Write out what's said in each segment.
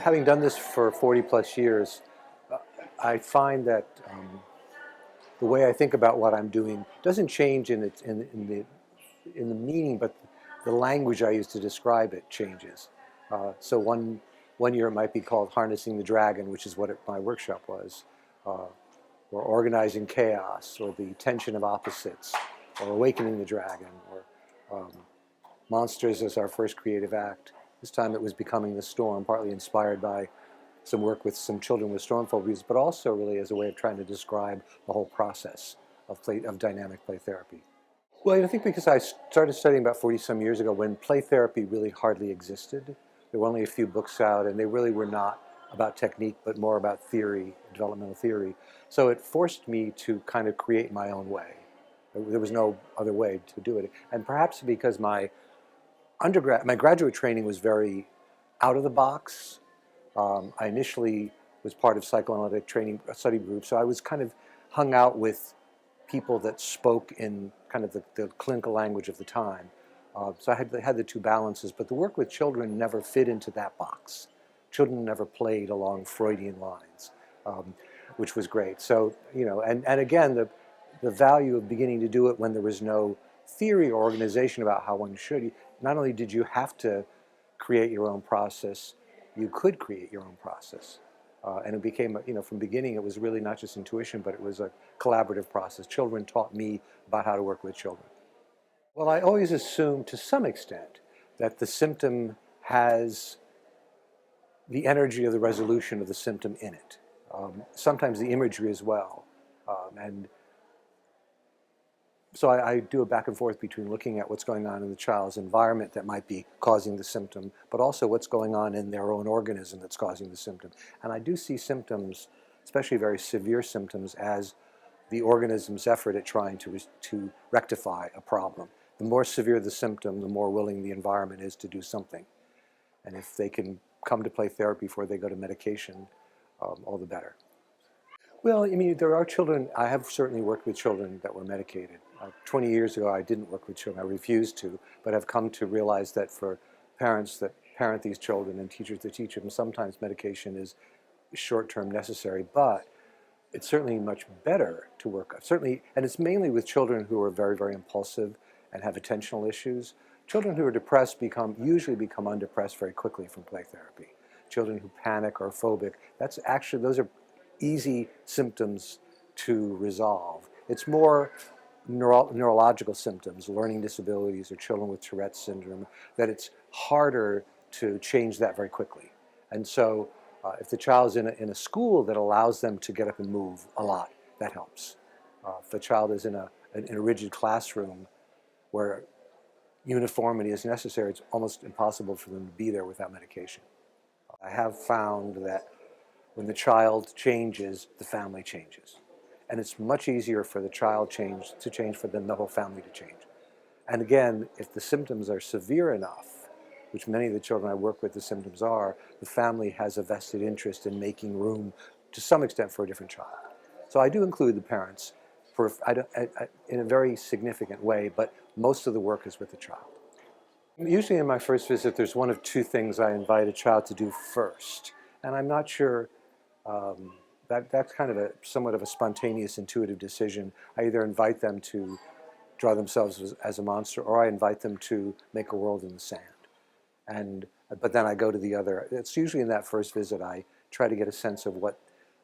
having done this for 40 plus years, I find that the way I think about what I'm doing doesn't change in the meaning, but the language I use to describe it changes. So one year it might be called Harnessing the Dragon, which is what my workshop was, or Organizing Chaos, or The Tension of Opposites, or Awakening the Dragon, or Monsters as Our First Creative Act. This time it was Becoming the Storm, partly inspired by some work with some children with storm phobias, but also really as a way of trying to describe the whole process of dynamic play therapy. Well, I think because I started studying about 40 some years ago when play therapy really hardly existed. There were only a few books out, and they really were not about technique, but more about theory, developmental theory. So it forced me to kind of create my own way. There was no other way to do it. And perhaps because my graduate training was very out of the box. I initially was part of psychoanalytic training study group, so I was kind of hung out with people that spoke in kind of the clinical language of the time. So I had the two balances, but the work with children never fit into that box. Children never played along Freudian lines, which was great. So, and again, the value of beginning to do it when there was no theory or organization about how one should. Not only did you have to create your own process, you could create your own process. And it became, from beginning, it was really not just intuition, but it was a collaborative process. Children taught me about how to work with children. Well, I always assume to some extent that the symptom has the energy of the resolution of the symptom in it. Sometimes the imagery as well. And so I do a back and forth between looking at what's going on in the child's environment that might be causing the symptom, but also what's going on in their own organism that's causing the symptom. And I do see symptoms, especially very severe symptoms, as the organism's effort at trying to rectify a problem. The more severe the symptom, the more willing the environment is to do something. And if they can come to play therapy before they go to medication, all the better. Well, there are children. I have certainly worked with children that were medicated. 20 years ago, I didn't work with children. I refused to, but I've come to realize that for parents that parent these children and teachers that teach them, sometimes medication is short-term necessary, but it's certainly much better to work. Certainly, and it's mainly with children who are very, very impulsive and have attentional issues. Children who are depressed usually become undepressed very quickly from play therapy. Children who panic or are phobic, those are easy symptoms to resolve. It's more neurological symptoms, learning disabilities, or children with Tourette's syndrome, that it's harder to change that very quickly. And so if the child's in a school that allows them to get up and move a lot, that helps. If the child is in a rigid classroom where uniformity is necessary, it's almost impossible for them to be there without medication. I have found that when the child changes, the family changes. And it's much easier for the child to change than the whole family to change. And again, if the symptoms are severe enough, which many of the children I work with, the symptoms are, the family has a vested interest in making room to some extent for a different child. So I do include the parents in a very significant way, but most of the work is with the child. Usually in my first visit, there's one of two things I invite a child to do first. And I'm not sure, that's kind of somewhat of a spontaneous, intuitive decision. I either invite them to draw themselves as a monster, or I invite them to make a world in the sand. But then I go to the other. It's usually in that first visit I try to get a sense of what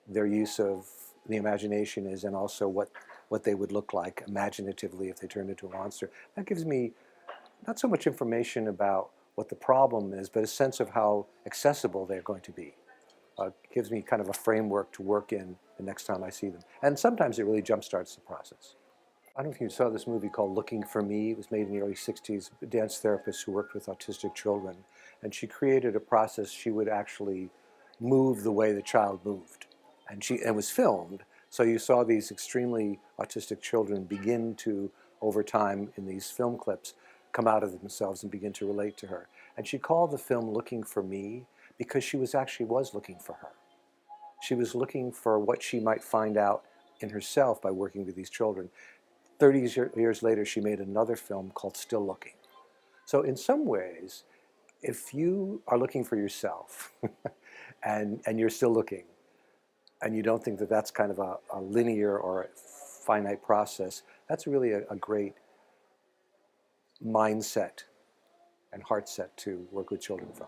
their use of the imagination is, and also what they would look like imaginatively if they turned into a monster. That gives me not so much information about what the problem is, but a sense of how accessible they're going to be. Gives me kind of a framework to work in the next time I see them. And sometimes it really jumpstarts the process. I don't know if you saw this movie called Looking for Me. It was made in the early 60s, a dance therapist who worked with autistic children. And she created a process. She would actually move the way the child moved. And it was filmed. So you saw these extremely autistic children begin to, over time in these film clips, come out of themselves and begin to relate to her. And she called the film Looking for Me because she was looking for her. She was looking for what she might find out in herself by working with these children. 30 years later, she made another film called Still Looking. So in some ways, if you are looking for yourself, and you're still looking, and you don't think that that's kind of a linear or a finite process, that's really a great mindset and heart set to work with children from.